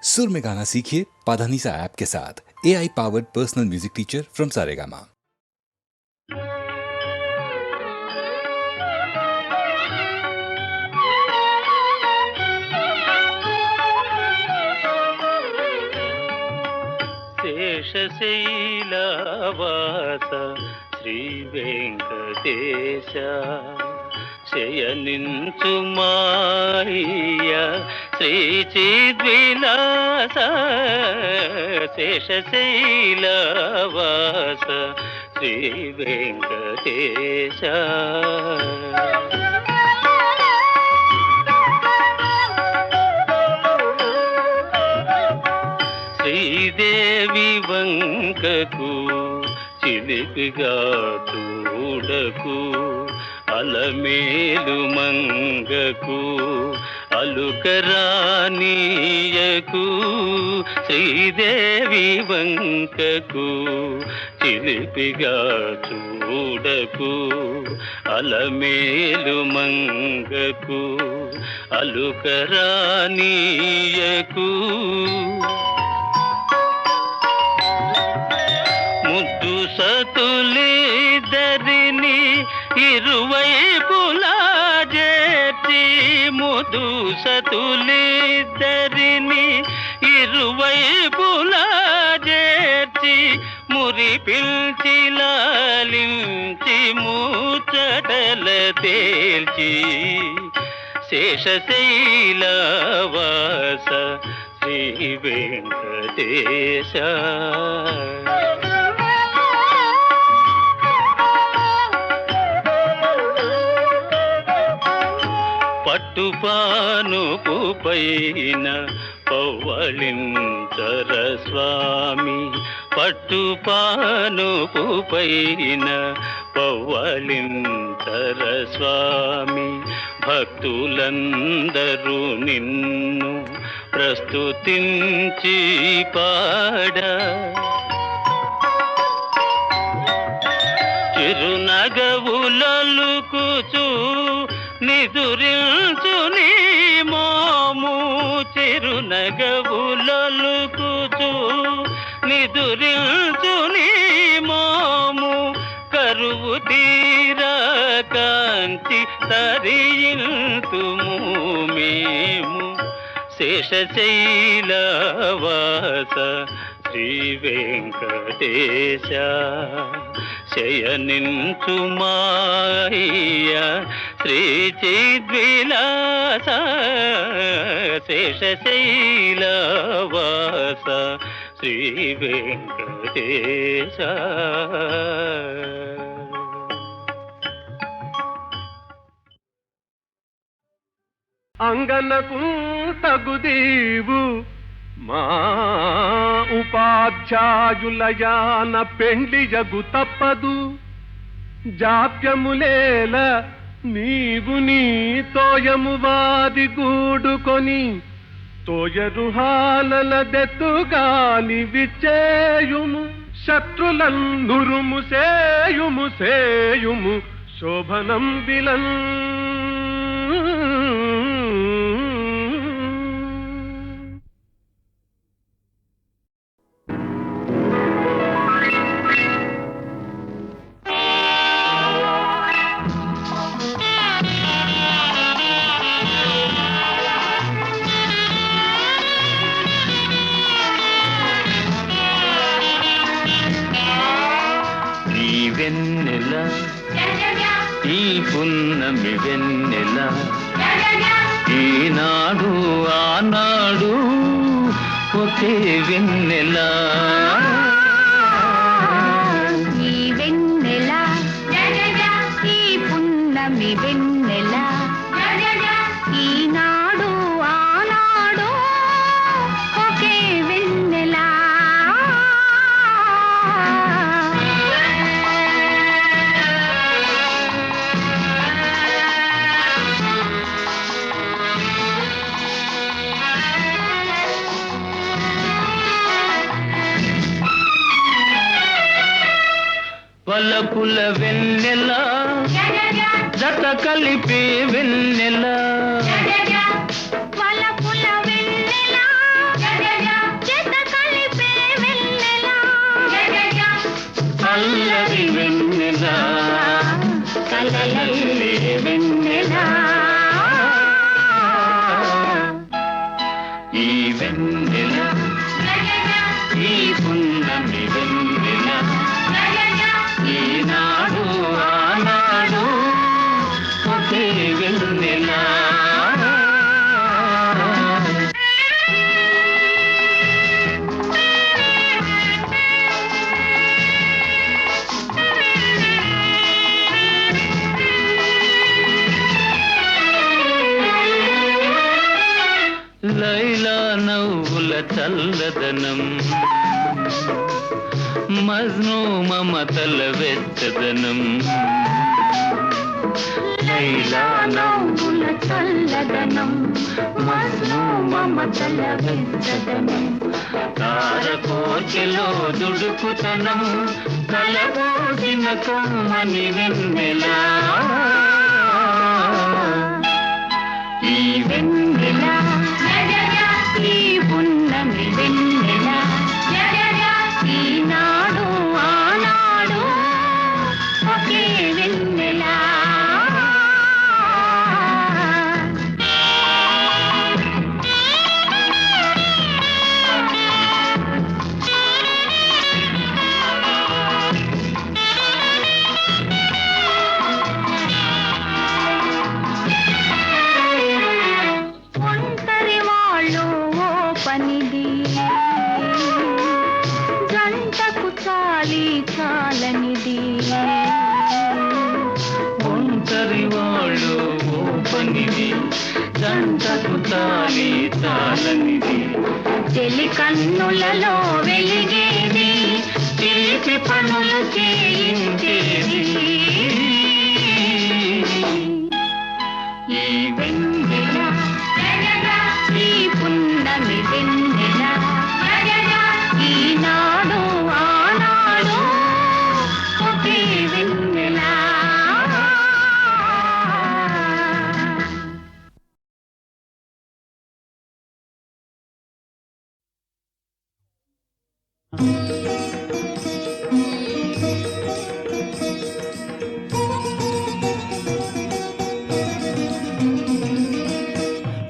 सुर में गाना सीखिए पाधानीसा ऐप के साथ। AI powered personal music teacher from Saregama. శేషశైలవాస శ్రీ వెంకటేశ శయనించు మాయ శ్రీ చిద్విలాస శేషశైలవాస శ్రీ వెంకటేశ శ్రీదేవి వంకకు చిలిపిగా చూడకు అలమేలు మంగకు అలుకరానీయకు శ్రీదేవి వంకకు చిలిపిగా చూడకు అలమేలు మంగకు అలుకరానీయకు ముద్దు సతులిద్దరిని ఇరువైపులా చేర్చి ముద్దు సతులిద్దరిని ఇరువైపులా చేర్చి మురి పిల్చి లాలించి ముచ్చటల తేల్చి శేషశైలవాస శ్రీ వెంకటేశ పట్టుపానుపు పైన పవ్వళించర స్వామి పట్టుపానుపు పైన పవ్వళించర స్వామి భక్తులందరూ నిన్ను ప్రస్తుతించి పాడ చిరునగవులలుకుచు నిదురించు నీ మోము చిరునగవులలుకుచు నిదురించు నీ మోము కరువు తీరా కాంచి తరియింతుము మేము శేషశైలవాస శ్రీ వెంకటేశ శయనించు మాయ శ్రీ చిద్విలాస శేషశైలవాస శ్రీ వెంకటేశ అంగనకు తగుదీవు మా ఉపాధ్యాయులయాన పెండ్లియగు తప్పదు జాప్యములేల నీవు నీ తోయము వాది గూడుకొని తోయరుహాలల దెత్తుగాని విచ్చేయుము శత్రులన్నురుము సేయుము సేయుము శోభనం విలన్ వెన్నెల ఈ పున్నమి వెన్నెల ఈనాడు ఆనాడు ఒకే వెన్నెల ఈ వెన్నెల ఈ పున్నమి వెన్నెల ఈనాడు ఆనాడు ఒకే వెన్నెల వలపుల వెన్నెల జత కలిపే వెన్నెల వలపుల వెన్నెల వెన్నెల ఈ వెన్నెల ఈ పున్నమి వెన్నెల ఈనాడు ఆనాడు ఒకే వెన్నెల లైలా నవ్వుల చల్లదనం మజ్ను మమతల వెచ్చదనం లైలా నవ్వుల చల్లదనం మజ్ను మమతల వెచ్చదనం తారకోచెలో దుడుకుతనం కలబోసిన కమ్మని వెన్నెల ఈ వెన్నెల ఈ పున్నమి వెన్నెల ఈనాడు ఆనాడు ఒకే వెన్నెల ఒంటరి వాళ్ళు ఓ పనిది జంటకు చాలి చాలనిది ఒంటరి వాళ్ళు ఓ పనిది జంటకు తాలి తాళనిది చెలి కన్నులలో వెలిగేది తీపి పనులు చేయించేది ఈ వెన్నెల ఈ పున్నమి వెన్నెల ఈనాడు ఆనాడు ఒకే వెన్నెల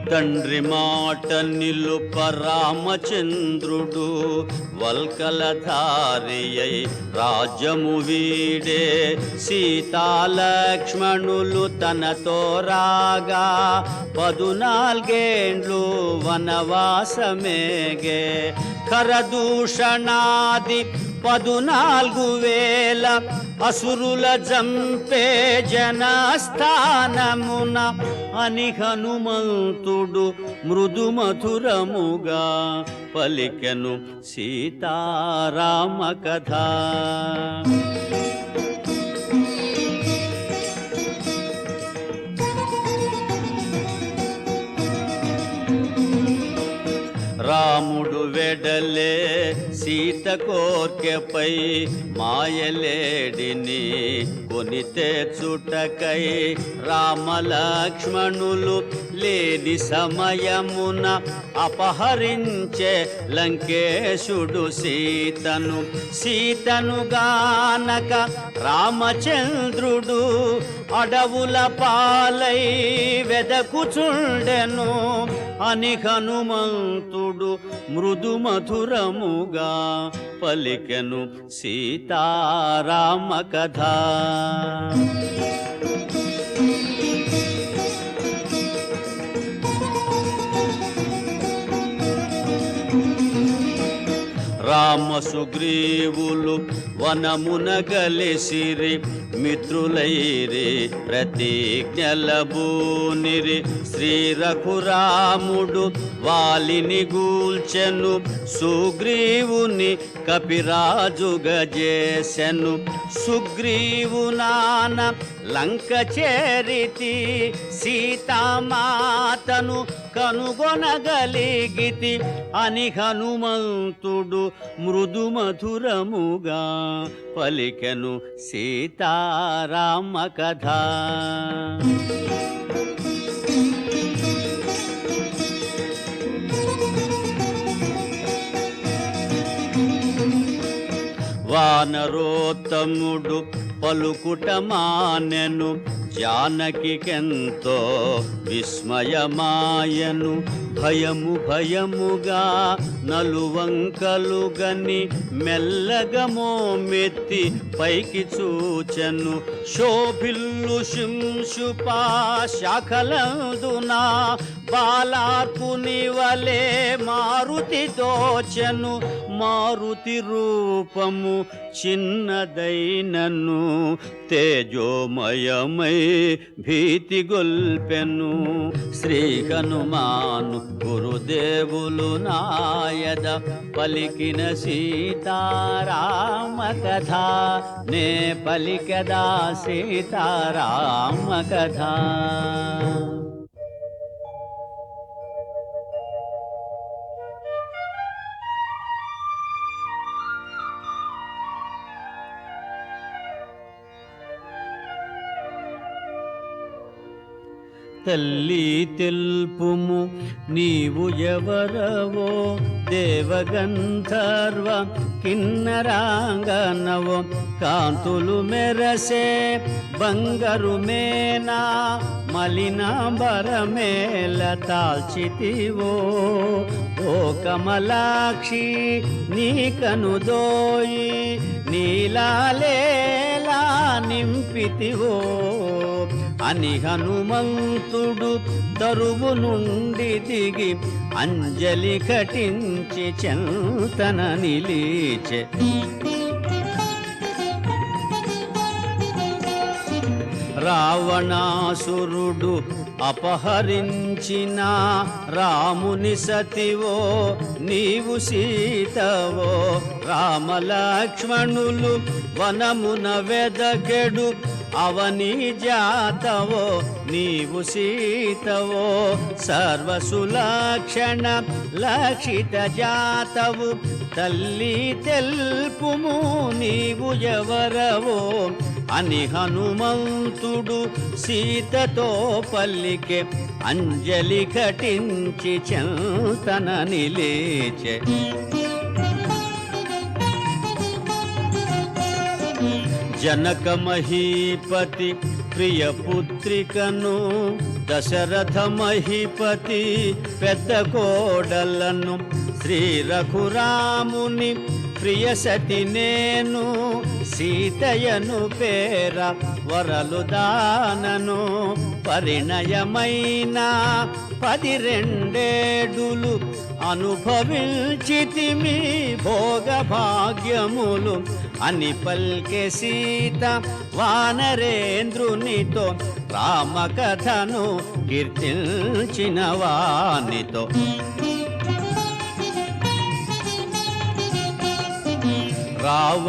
తండ్రి మాట నిలుప రామచంద్రుడు వల్కలధారియై రాజ్యము వీడే సీతాలక్ష్మణులు తనతో రాగా 14 వనవాసమేగే కరదూషణాది 14,000 అసురుల జంపే జనస్థానమున అని హనుమంతుడు మృదు మధురముగా పలికెను సీతారామ కథ. రాముడు వెడలే సీత కోర్కెపై మాయలేడిని కొని తెచ్చుటకై రామలక్ష్మణులు లేని సమయమున అపహరించే లంకేశుడు సీతను గానక రామచంద్రుడు అడవుల పాలై వెదకుచుండెను అని హనుమంతుడు మృదు మధురముగా పలికెను సీతారామ కథ. రామ సుగ్రీవులు వనమున గలిసిరి మిత్రులైరి ప్రతిజ్ఞలబూనిరి శ్రీ రఘురాముడు వాలిని గూల్చెను సుగ్రీవుని కపిరాజుగా చేసెను సుగ్రీవు నాన లంక చేరితి సీతామాతను కనుగొనగలిగితి అని హనుమంతుడు మృదు మధురముగా పలికెను సీతారామ కథ. వానరోత్తముడు పలుకుట మానెను జానకికెంతో విస్మయమాయను భయము భయముగా నలువంకలు గని మెల్లగా మోమెత్తి పైకి చూచెను శోభిల్లు శింశుపా శాఖలందునా బాలార్కుని వలె మారుతి దోచెను మారుతి రూపము చిన్నదైనను తేజోమయమై భీతి గొల్పెను శ్రీ హనుమాను గురుదేవులు నాయద పలికిన సీతారామ కథ నే పలికదా సీతారామ కథ. తల్లి తెల్పుము నీవు ఎవరవో దేవగంధర్వ కిన్నరాంగనవో కాంతులు మెరసే బంగారు మేనా మలినాంబరమేల తాల్చితివో ఓ కమలాక్షి నీ కనుదోయి నీలాలేలా నింపితివో అని హనుమంతుడు దరువు నుండి దిగి అంజలి ఘటించి చెంతన నిలిచె రావణాసురుడు అపహరించిన రాముని సతివో నీవు సీతవో రామలక్ష్మణులు వనమున వెదకెడు అవని జాతవో నీవు సీతవో సర్వసులక్షణ లక్షిత జాతవు తల్లి తెల్పుము నీవు ఎవరవో అని హనుమంతుడు సీతతో పల్లికే అంజలి ఘటించి చెంతన నిలిచె జనక మహీపతి ప్రియ పుత్రికను దశరథ మహీపతి పెద్ద కోడలను శ్రీ రఘురాముని ప్రియ సతి నేను సీతయను పేర వరలు దానను పరిణయమైన 12 అనుభవించితిమి భోగ భాగ్యములు అని పల్కె సీత వానరేంద్రునితో రామకథను కీర్తించిన వానితో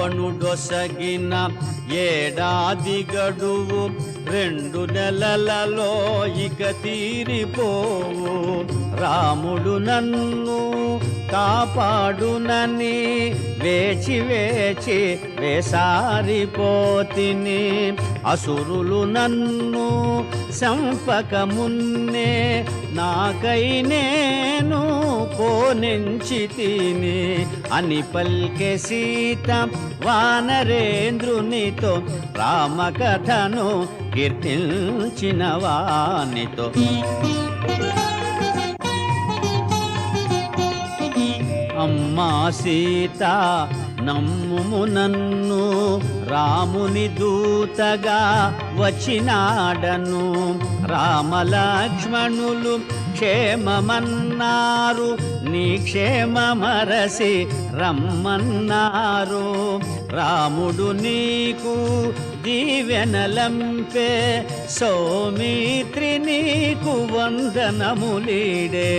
రావణుడొసగిన ఏడాది గడువు 2 నెలలలో ఇక తీరిపోవు రాముడు నన్ను కాపాడునని వేచి వేచి వేసారిపోతిని అసురులు నన్ను సంపక మున్నే నాకై నేను పోనించి తిని అని పల్కె సీత వానరేంద్రునితో రామకథను కీర్తించిన వానితో అమ్మా సీత నమ్ముము నన్ను రాముని దూతగా వచ్చినాడను రామలక్ష్మణులు క్షేమమన్నారు నీ క్షేమమరసి రమ్మన్నారు రాముడు నీకు దీవెనలంపే సౌమిత్రి నీకు వందనములీడే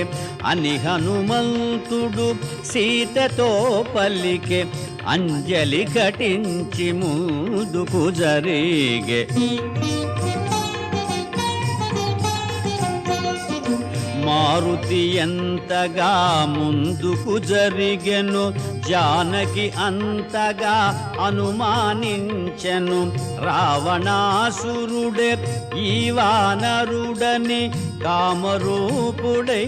అని హనుమంతుడు సీతతో పల్లికే అంజలి ఘటించి ముందుకు జరిగే మారుతి ఎంతగా ముందుకు జరిగెను, జానకి అంతగా అనుమానించెను. రావణాసురుడే ఈ వానరుడని కామరూపుడై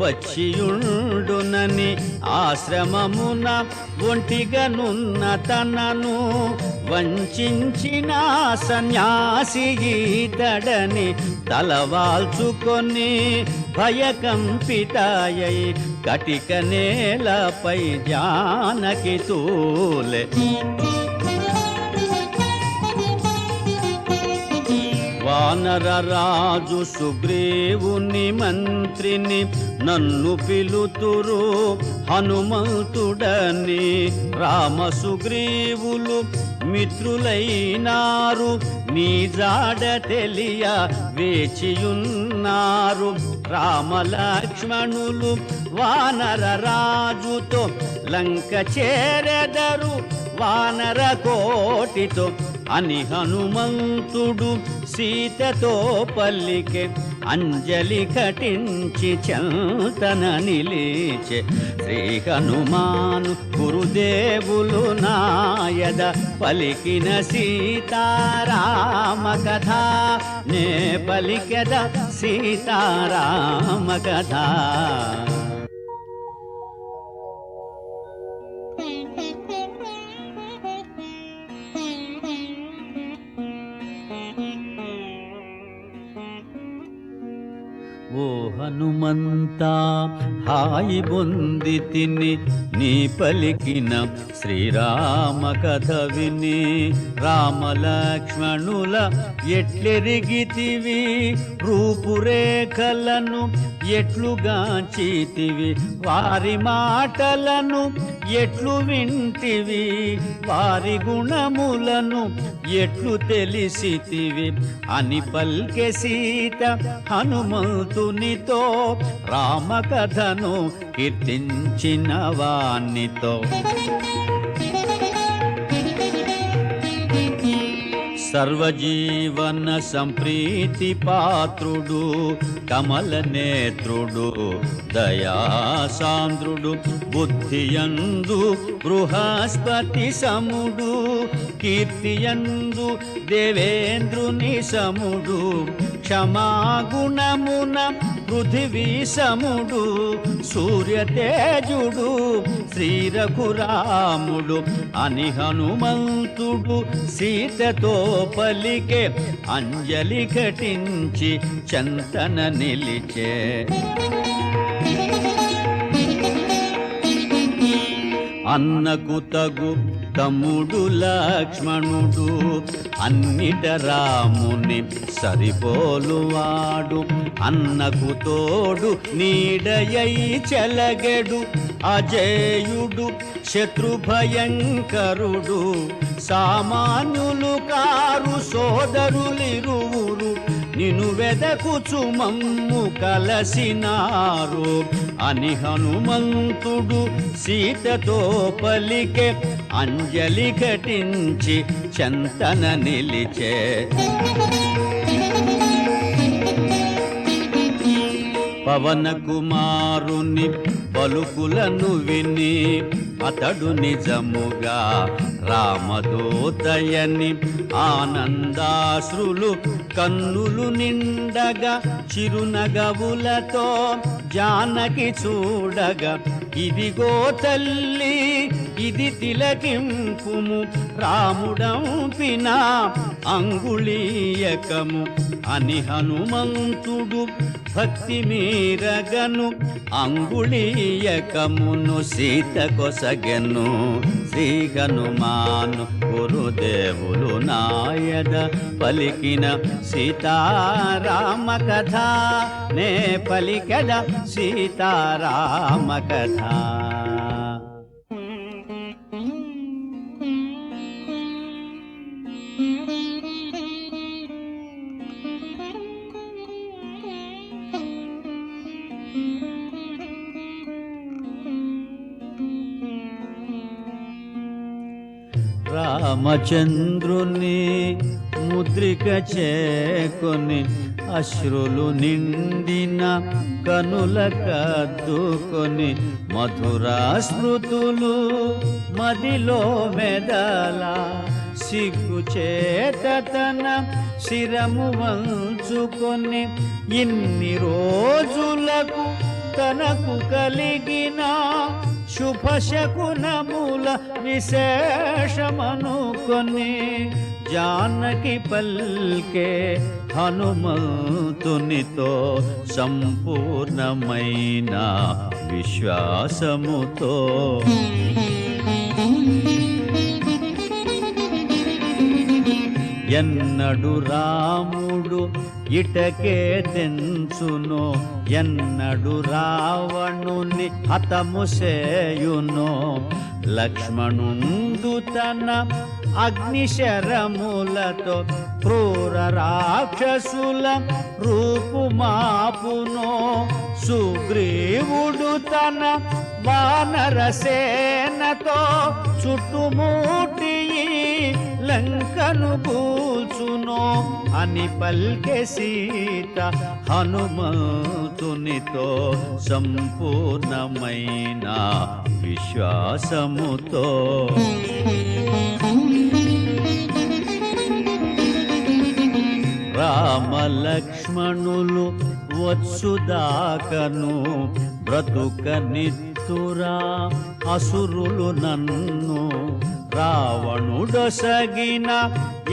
వచ్చియుండునని ఆశ్రమమున ఒంటిగనున్న తనను వంచిన సన్యాసి ఈతడని తలవాల్చుకొని భయకంపితాయై కటిక నేలపై జానకి తూలె. వానరరాజు సుగ్రీవుని మంత్రిని నన్ను పిలుతురు హనుమంతుడని. రామ సుగ్రీవులు మిత్రులైనారు, నీ జాడ తెలియ వేచియున్నారు. రామ లక్ష్మణులు వానర రాజుతో లంక చేరెదరు వానర కోటితో అని హనుమంతుడు సీతతో పల్లికే. అంజలి ఘటించి చెంతన నిలిచే శ్రీ హనుమాను గురుదేవులు నాయద పలికిన సీతారామ కథ నే పలికెద సీతారామ కథ. ఓ హనుమంతా హాయి బొంది తిని నీ పలికిన శ్రీరామ కథ విని. రామ లక్ష్మణుల ఎట్లెరిగితివి, రూపురేఖలను ఎట్లుగాంచితివి, వారి మాటలను ఎట్లు వింటివి, వారి గుణములను ఎట్లు తెలిసితివి అని పల్కె సీత హనుమంతునితో. రామ కథను కీర్తించిన వానితో. సర్వజీవన సంప్రీతి పాత్రుడు కమల నేత్రుడు దయాసాంద్రుడు బుద్ధియందు బృహస్పతి సముడు కీర్తియందు దేవేంద్రుని సముడు క్షమాగుణమున పృథివీ సముడు సూర్యతేజుడు శ్రీ రఘురాముడు అని హనుమంతుడు సీతతో పలికే అంజలి ఘటించి చంతన నిలిచే. అన్నకు తగు తమ్ముడు లక్ష్మణుడు అన్నిట రాముని సరిపోలువాడు. అన్నకు తోడు నీడయై చెలగెడు అజేయుడు శత్రుభయంకరుడు. సామాన్యులు కారు సోదరులిరువురు నిన్ను వెదకుచు మమ్ము కలసినారు అని హనుమంతుడు సీతతో పలికే అంజలి ఘటించి చంతన నిలిచే. పవన కుమారుని పలుకులను విని అతడు నిజముగా రామదూతయని ఆనందాశ్రులు కన్నులు నిండగా చిరునగవులతో జానకి చూడగా ఇదిగో తల్లి ఇది తిలకింపుము రాముడంపిన అంగుళీయకము అని హనుమంతుడు భక్తి మీరగను అంగుళీయకమును సీత కొసగెను. శ్రీ హనుమాను గురుదేవులు నాయద పలికిన సీతారామ కథ నే పలికద సీతారామ కథ. రామచంద్రుని ముద్రిక చేకొని అశ్రులు నిండిన కనుల కద్దుకొని మధురా స్మృతులు మదిలో మెదల సిగ్గు చేత తన శిరము వంచుకొని ఇన్ని రోజులకు తనకు కలిగిన శుభశకునముల విశేషమనుకొని జానకి పల్కే హనుమంతునితో సంపూర్ణమైన విశ్వాసముతో ఎన్నడు రాముడు ఇటకే తెంచునో ఎన్నడు రావణుని హతము సేయునో లక్ష్మణుండు తన అగ్నిశరములతో క్రూర రాక్షసుల రూపుమాపునో సుగ్రీవుడు తన వానరసేనతో చుట్టుముట్టి లంకను కూల్చునో అని పల్కె సీత హనుమంతునితో సంపూర్ణమైన విశ్వాసముతో రామలక్ష్మణులు వచ్చుదాకను బ్రతుక నిత్తురా అసురులు నన్ను రావణుడొసగిన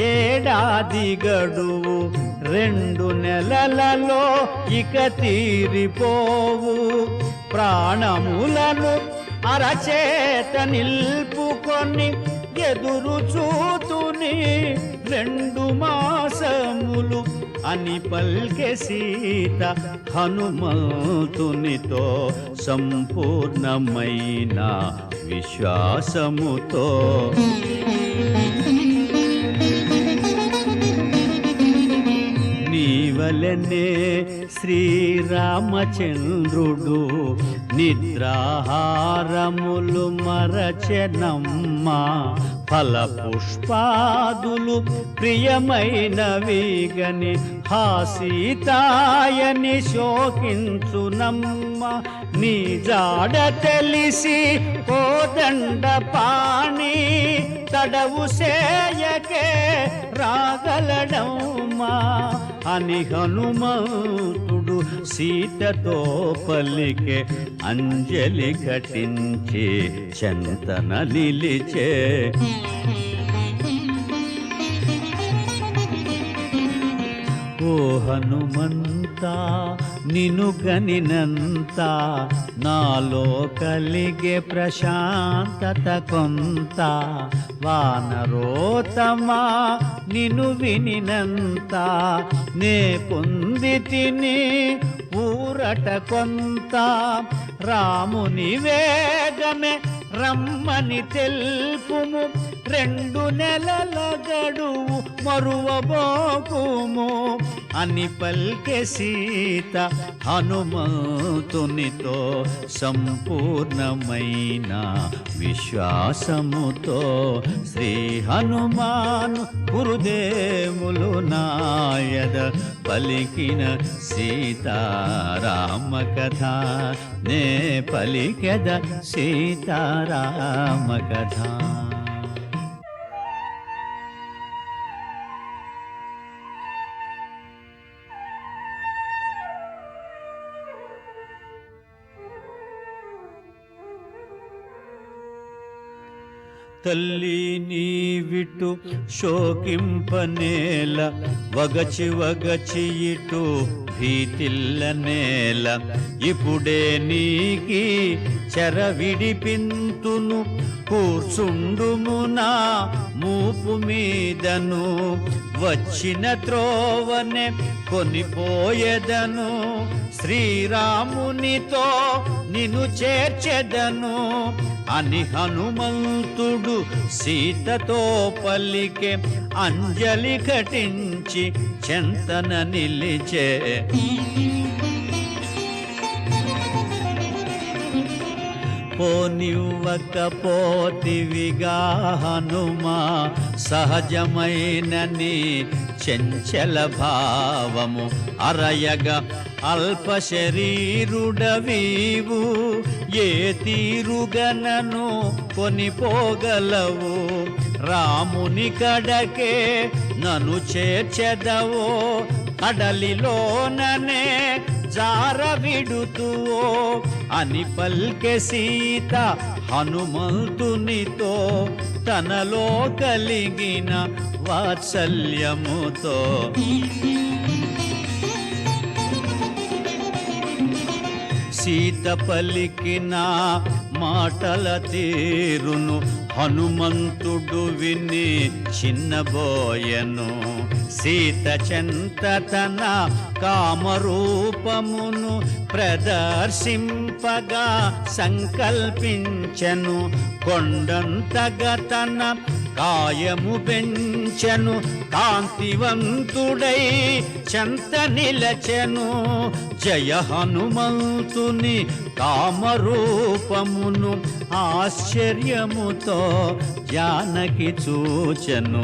ఏడాది గడువు 2 నెలలలో ఇక తీరిపోవు ప్రాణములను అరచేత నిల్పుకొని ఎదురు చూతుని 2 మాసములు అని పల్కె సీత హనుమంతునితో సంపూర్ణమైన విశ్వాసముతో నీవలనే శ్రీరామచంద్రుడు నిద్రాహారములు మరచెనమ్మ ఫల పుష్పాదులు ప్రియమైనవిగని హాసీతాయని శోకించునమ్మ నీ జాడ తెలిసి కోదండ పాణి తడవు సేయకే రాగలడమ్మా అని హనుమంతుడు సీతతో పలికే అంజలి ఘటించి చెంతన నిలిచే ఓ హనుమంత నిను గనినంత నాలో కలిగే ప్రశాంతత కొంత వానరోతమా నిను వినినంత నే పొంది తిని ఊరట కొంత రాముని వేగమే రమ్మని తెలుపుము 2 నెలల గడువు మరువబోకుము అని పల్కె సీత హనుమంతునితో సంపూర్ణమైన విశ్వాసముతో శ్రీ హనుమాను గురుదేవులు నాయద పలికిన సీతారామ కథ నే పలికెద సీతారామ కథ. తల్లి నీవిటు శోకింపనేల వగచి వగచి ఇటు భీతిల్ల నేల ఇప్పుడే నీకి చెర విడిపింతును కూర్చుండుమునా మూపు మీదను వచ్చిన త్రోవనే కొనిపోయేదను శ్రీరామునితో నిన్ను చేర్చెదను అని హనుమంతుడు సీతతో పలికే అంజలి ఘటించి చెంతన నిలిచే పోనివ్వకపోతివిగా హనుమా సహజమైన నీ చెంచల భావము అరయగా అల్ప శరీరుడవీవు ఏ తీరుగనను కొనిపోగలవు రాముని కడకే నన్ను చేర్చెదవో కడలిలోననే జార విడుతువో అని పల్కె సీత హనుమంతునితో తనలో కలిగిన వాత్సల్యముతో సీత పలికిన మాటల తీరును హనుమంతుడు విని చిన్నబోయెను సీత చెంత తన కామరూపమును ప్రదర్శింపగా సంకల్పించెను కొండంతగా తన కాయము పెంచెను కాంతివంతుడై చెంత నిలచెను జయ హనుమంతుని కామరూపమును ఆశ్చర్యముతో జానకి చూచెను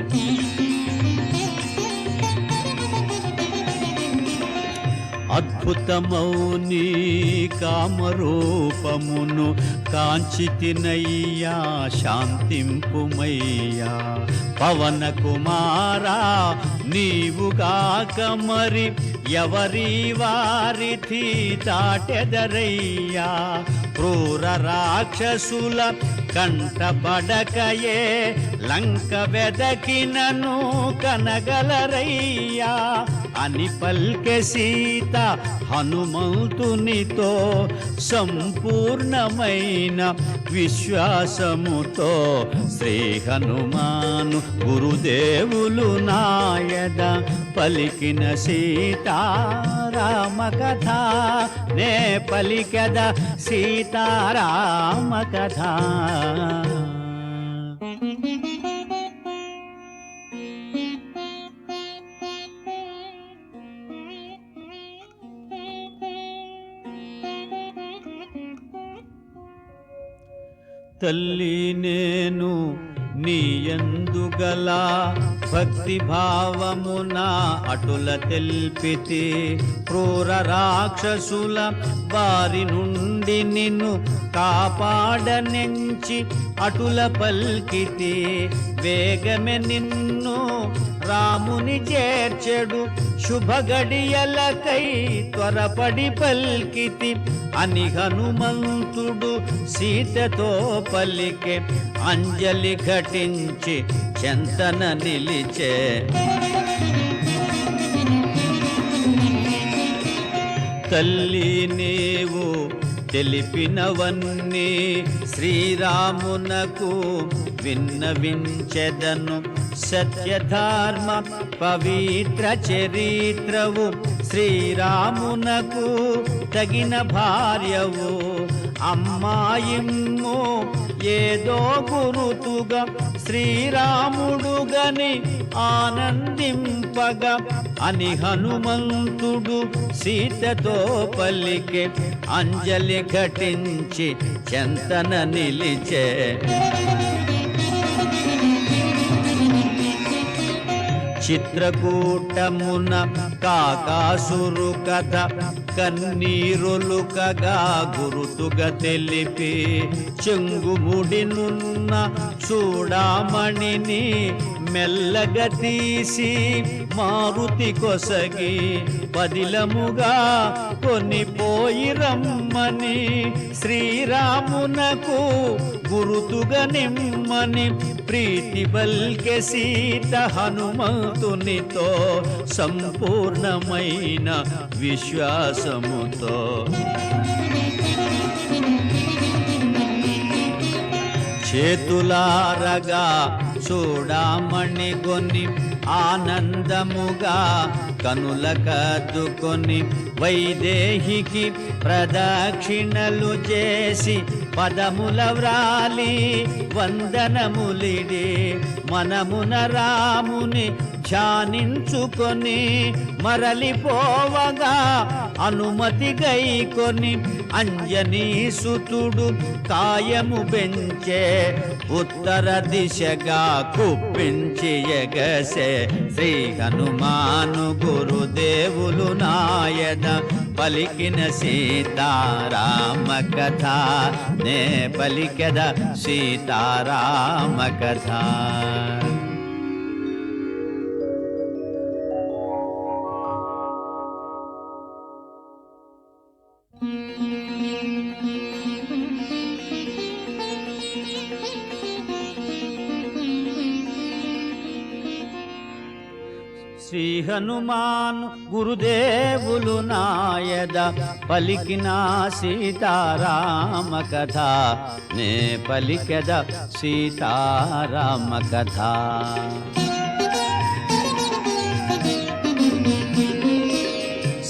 అద్భుతమౌని కామరూపమును కాంచితినయ్యా శాంతింపుమయ్యా పవన కుమారా నీవుగాక మరి ఎవరి వారిథి దాటెదరయ్యా క్రూర రాక్షసుల కంటపడకయే లంక వెదకినను కనగలరయ్యా అని పల్కె సీత హనుమంతునితో సంపూర్ణమైన విశ్వాసముతో శ్రీ హనుమాను గురుదేవులు నాయద పలికిన సీతారామ కథ నే పలికద సీతారామ కథ తల్లి నేను నీయందుగల భక్తి భావమున అటుల తెల్పితి క్రూర రాక్షసుల వారి నుండి నిన్ను కాపాడనెంచి అటుల పల్కితి వేగమే నిన్ను రాముని చేర్చెడు శుభగడియలకై త్వరపడి పల్కితి అని హనుమంతుడు సీతతో పలికే అంజలి ఘటించి చెంతన నిలిచే తల్లి నీవు తెలిపినవన్నీ శ్రీరామునకు విన్నవించెదను సత్యధర్మ పవిత్ర చరిత్రవు శ్రీరామునకు తగిన భార్యవు అమ్మాయిమ్ము ఏదో గురుతుగా శ్రీరాముడుగని ఆనందింపగా అని హనుమంతుడు సీతతో పలికే అంజలి ఘటించి చెంతన నిలిచే చిత్రకూటమున కాకాసురు కథ కన్నీరులుకగా గురుతుగా తెలిపి చెంగుముడినున్న చూడామణిని మెల్లగా తీసి మారుతి కొసగి పదిలముగా కొనిపోయి రమ్మని శ్రీరామునకు గురుతుగా నిమ్మని ప్రీతి బల్కె సీత హనుమంతునితో సంపూర్ణమైన విశ్వాసముతో చేతులారగా చూడామణి కొని ఆనందముగా కనుల కద్దుకొని వైదేహికి ప్రదక్షిణలు చేసి పదముల వ్రాలి వందనములిడి మనమున రాముని ధ్యానించుకొని మరలిపోవగా అనుమతి గైకొని అంజనీసుతుడు కాయము పెంచే ఉత్తర దిశగా కుప్పించి ఎగసే శ్రీ హనుమాను గురుదేవులు నాయన పలికిన సీతారామ కథ నే పలికెద సీతారామ కథ. శ్రీ హనుమాను గురుదేవులు నాయద పలికిన సీతారామ కథ నే పలికెద సీతారామ కథ.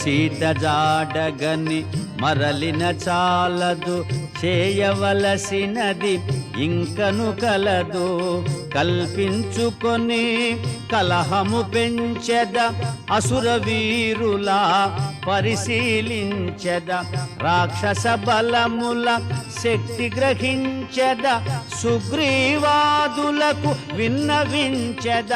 సీత జాడగని మరలిన చాలదు చేయవలసినది ఇంకను కలదు కల్పించుకొని కలహము పెంచెద అసుర వీరుల పరిశీలించెద రాక్షస బలముల శక్తి గ్రహించెద సుగ్రీవాదులకు విన్నవించెద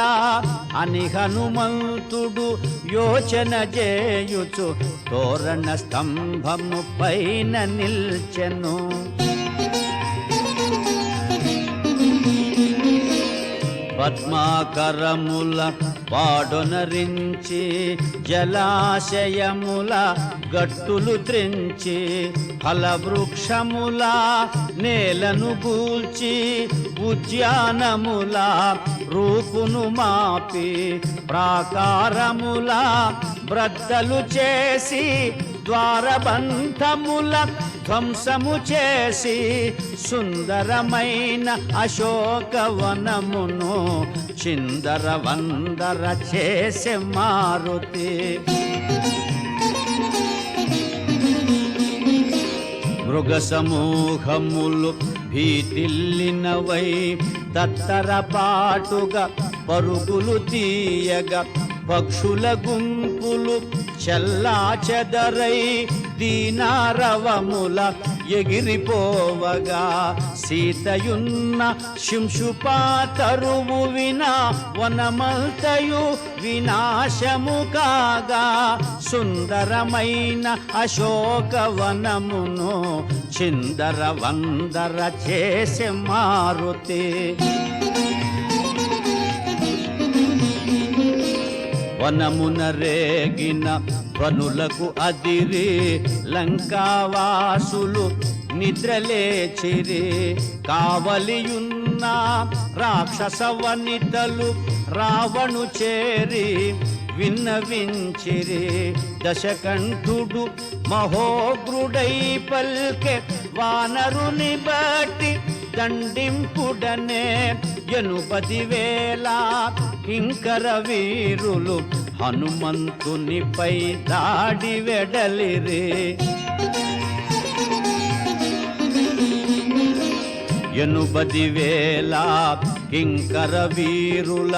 అని హనుమంతుడు యోచన చేయుచు తోరణ స్తంభము పైన నిల్చెను. పద్మాకరముల పాడొనరించి జలాశయముల గట్టులు త్రించి ఫలవృక్షముల నేలను గూల్చి ఉద్యానముల రూపును మాపి ప్రాకారముల బ్రద్దలు చేసి ద్వారబంధముల ధ్వంసము చేసి సుందరమైన అశోకవనమును చిందర వందర చేసే మారుతి. మృగ సమూహములు భీతిల్లినవై తత్తరపాటుగా పరుగులు తీయగా పక్షుల గుంపులు చల్లా చెదరై దీనారవముల ఎగిరిపోవగా సీతయున్న శింశుపాతరువు వినా వనమంతయు వినాశము కాగా సుందరమైన అశోకవనమును చిందర వందర చేసే మారుతి. వనమున రేగిన ధ్వనులకు అదిరి లంకావాసులు నిద్రలేచిరి కావలియున్న రాక్షస వనితలు రావణు చేరి విన్నవించిరి. దశకంఠుడు మహోగ్రుడై పల్కె వానరుని బట్టి దండింపుడనే 80,000 కింకర వీరులు హనుమంతునిపై దాడి వెడలిరి. 80,000 కింకర వీరుల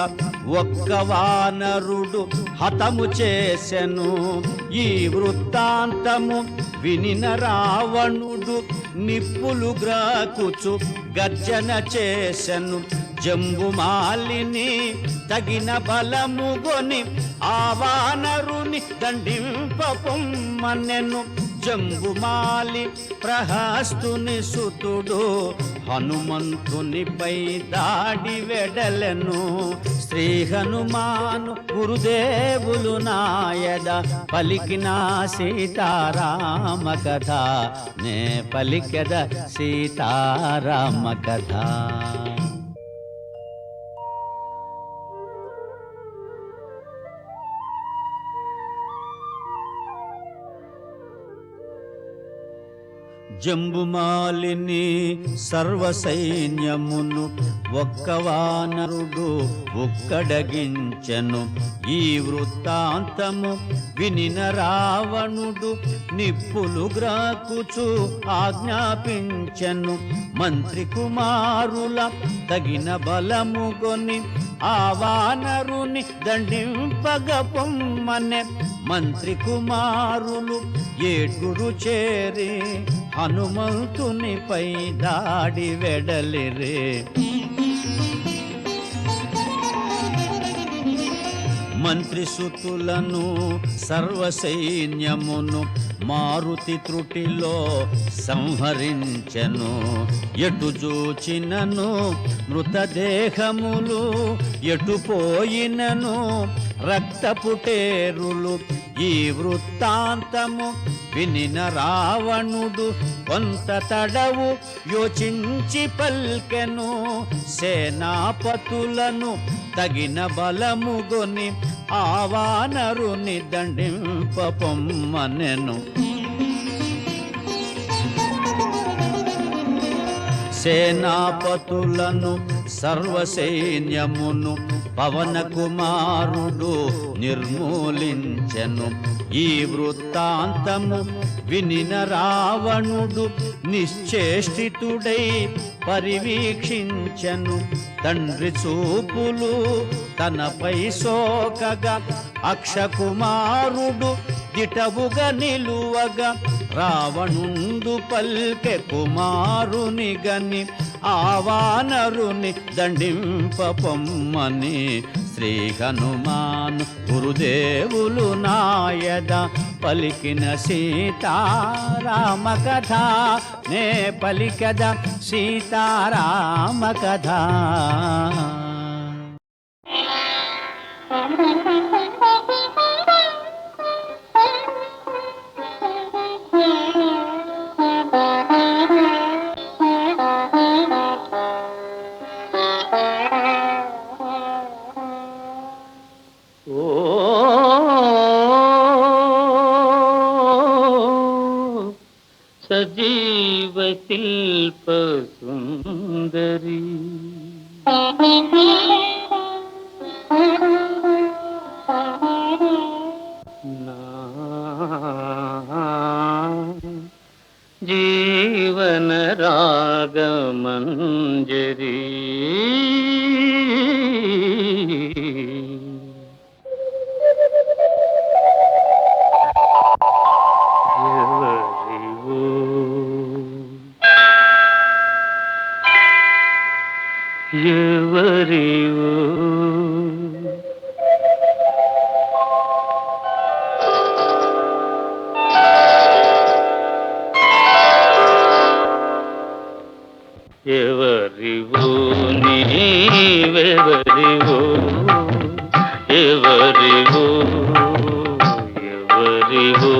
ఒక్క వానరుడు హతము చేసెను. ఈ వృత్తాంతము వినిన రావణుడు నిప్పులు గ్రాకుచు గర్జన చేసెను. జంబుమాలిని తగిన బలము గొని ఆ వానరుని దండింపొమ్మనెను. జంబుమాలి ప్రహస్తుని సుతుడు హనుమంతునిపై దాడి వెడలెను. శ్రీ హనుమాను గురుదేవులు నాయద పలికిన సీతారామ కథ నే పలికెద సీతారామ కథ. జంబుమాలిని సర్వసైన్యమును ఒక్క వానరుడు ఒక్కడగించెను. ఈ వృత్తాంతము వినిన రావణుడు నిప్పులు గ్రాకుచు ఆజ్ఞాపించెను. మంత్రి కుమారుల తగిన బలముగొని ఆ వానరుని దండింపగ పొమ్మనె. మంత్రి కుమారులు ఏటురు చేరి హనుమంతునిపై దాడి వెడలిరే. మంత్రి సుతులను సర్వసైన్యమును మారుతి త్రుటిలో సంహరించెను. ఎటు చూచినను మృతదేహములు, ఎటు పోయినను రక్తపుటేరులు. ఈ వృత్తాంతము వినిన రావణుడు కొంత తడవు యోచించి పల్కెను. సేనాపతులను తగిన బలముగొని ఆ వానరుని దండింప పొమ్మనెను. సేనాపతులను సర్వసైన్యమును పవన కుమారుడు నిర్మూలించెను. ఈ వృత్తాంతము వినిన రావణుడు నిశ్చేష్టితుడై పరివీక్షించెను. తండ్రి చూపులు తనపై సోకగా అక్షకుమారుడు దిటవుగా నిలువగా రావణుండు పల్కె కుమారుని గని ఆ వానరుని దండింప పొమ్మని. శ్రీ హనుమాను గురుదేవులు నాయద పలికిన సీతారామ కథ నే పలికద సీతారామ కథ. సజీవ శిల్ప సుందరి నా జీవన రాగమంజరి ఎవరివో ఎవరివో నీవెవరివో ఎవరివో ఎవరివో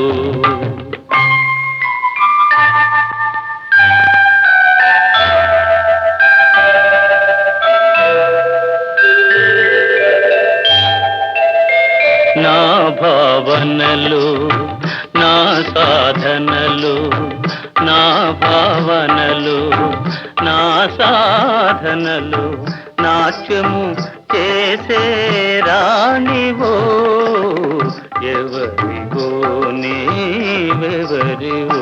నా భావనలు నా సాధనలు నా భావనలు నా సాధనలు నాట్యము చేసే రాణివో ఎవరివో నీవెవరివో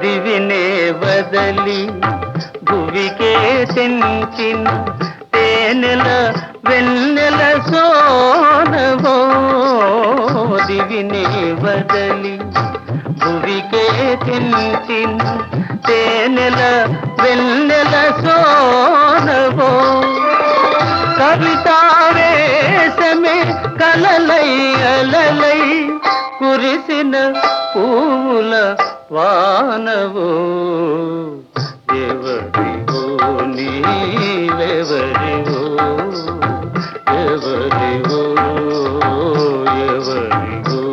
దివినే వదలి భువికే తెంచిన తేనెల వెన్నెల సోనవో దివినే వదలి భువికే తెంచిన తేనెల వెన్నెల సోనవో కవితావేశమే కలలై అలలై కురిసిన పూల వానవో ఎవరివో నీవెవరివో ఎవరివో ఎవరివో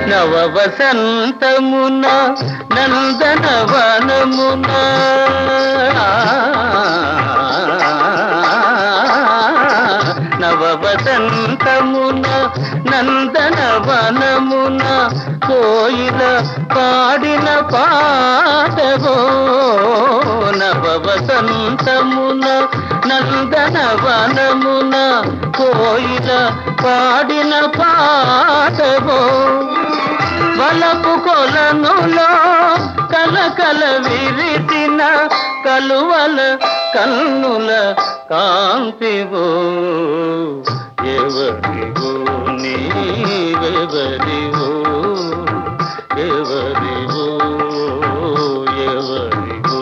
నవ వసంతమున నందనవనమున నవ వసంతమున నందనవనమున కోయిల పాడిన పాటవో నవ వసంతమున నందనవనమున కోయిల పాడిన పాటవో వలపు కొలనులో కలకల విరిసిన కలువల కన్నుల కాంతివో ఎవరివో నీవెవరివో ఎవరివో ఎవరివో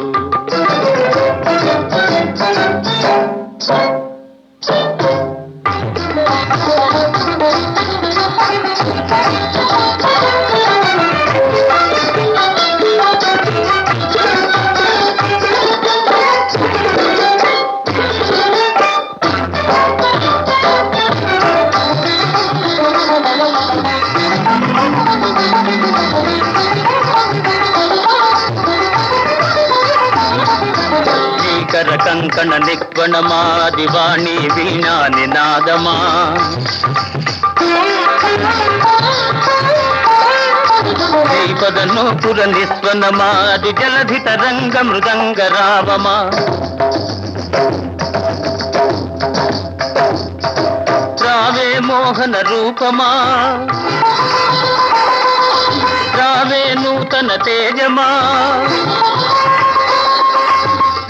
కంకణ నిక్వణమా దివాణి వీణా నినాదమా శ్రీపద నూపుర నిస్వనమా అది జలధి తరంగ మృదంగ రావమా రావే మోహన రూపమా రావే నూతన తేజమా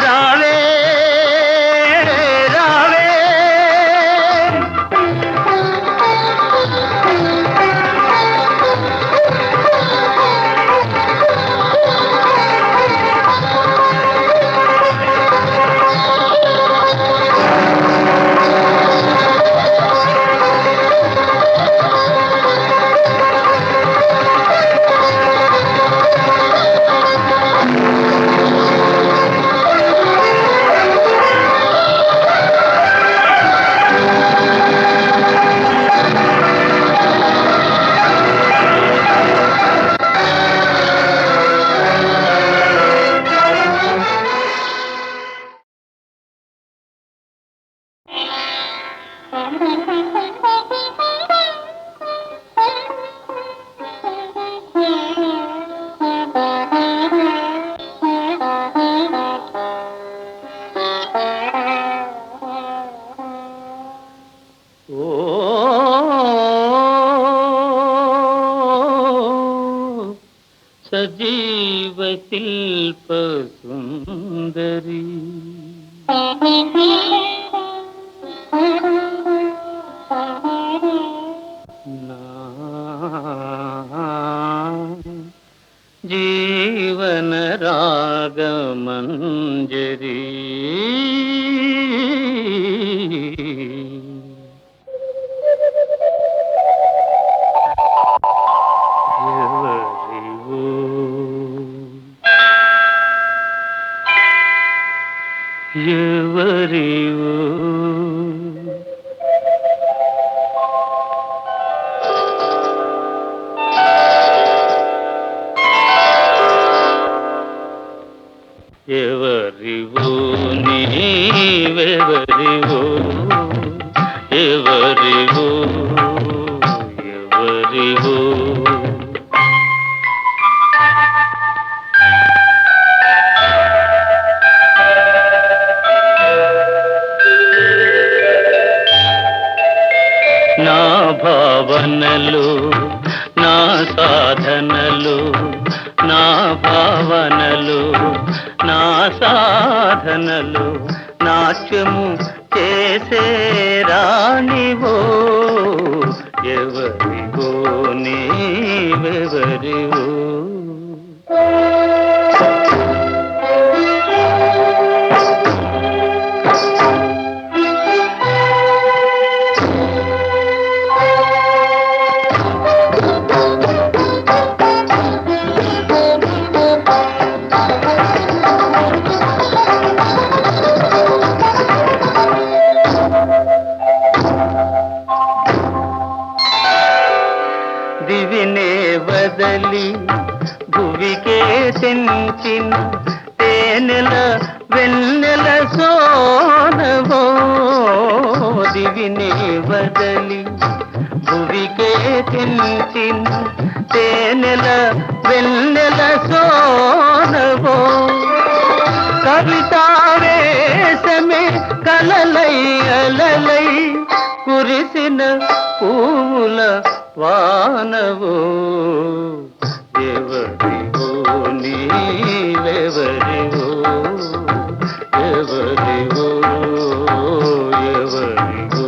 రావే రావే సజీవ శిల్ప సుందరి జీవన రాగమంజరి ఎవరివో ఎవరివో నీవెవరివో ఎవరివో ఎవరివో నా భావనలు నా సాధనలు నా భావనలు నా నా సాధనలు నాట్యము చేసే రాణివో ఎవరివో నీవెవరివో దివినే వదలి భువికే తెంచిన తేనెల వెన్నెల సోనవో దివినే వదలి భువికే తెంచిన తేనెల వెన్నెల సోనవో కవితావేశమే కలలై అలలై కురిసిన పూల వానవో ఎవరివో నీవెవరివో ఎవరివో ఎవరివో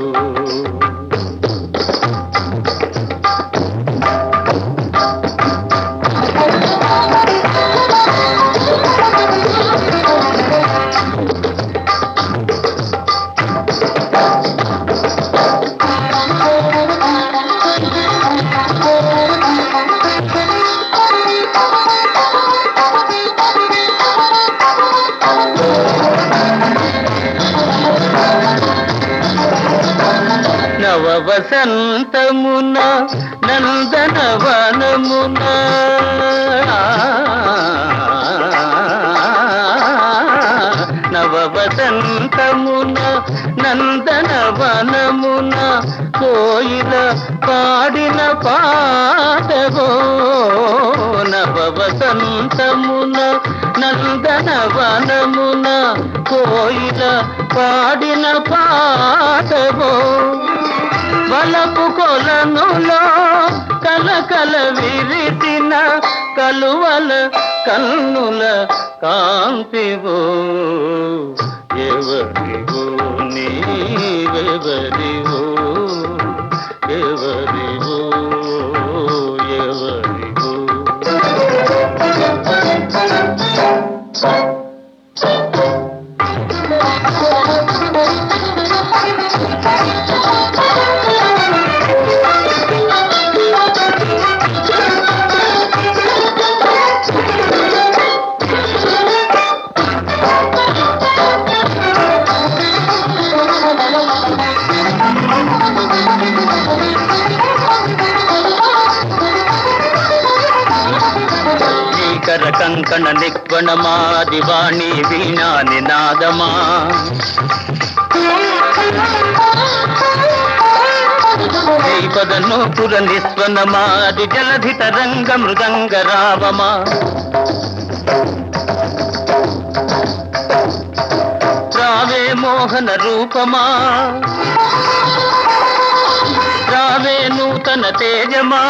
నవ వసంతమున నందనవనమున నవ వసంతమున నందనవనమున కోయిల పాడిన పాటవో నవ వసంతమున నందనవనమున కోయిల పాడిన పాటవో వలపు కొలనులో కలకల విరిసిన కలువల కన్నుల కాంతివో ఎవరివో నీవెవరివో ఎవరివో ఎవరివో కర కంకణ నిక్వణమా దివాణి వీణా నినాదమా పద నూపుర నిస్వనమా ది జలధి తరంగ మృదంగ రావమా రావే మోహన రూపమా రావే నూతన తేజమా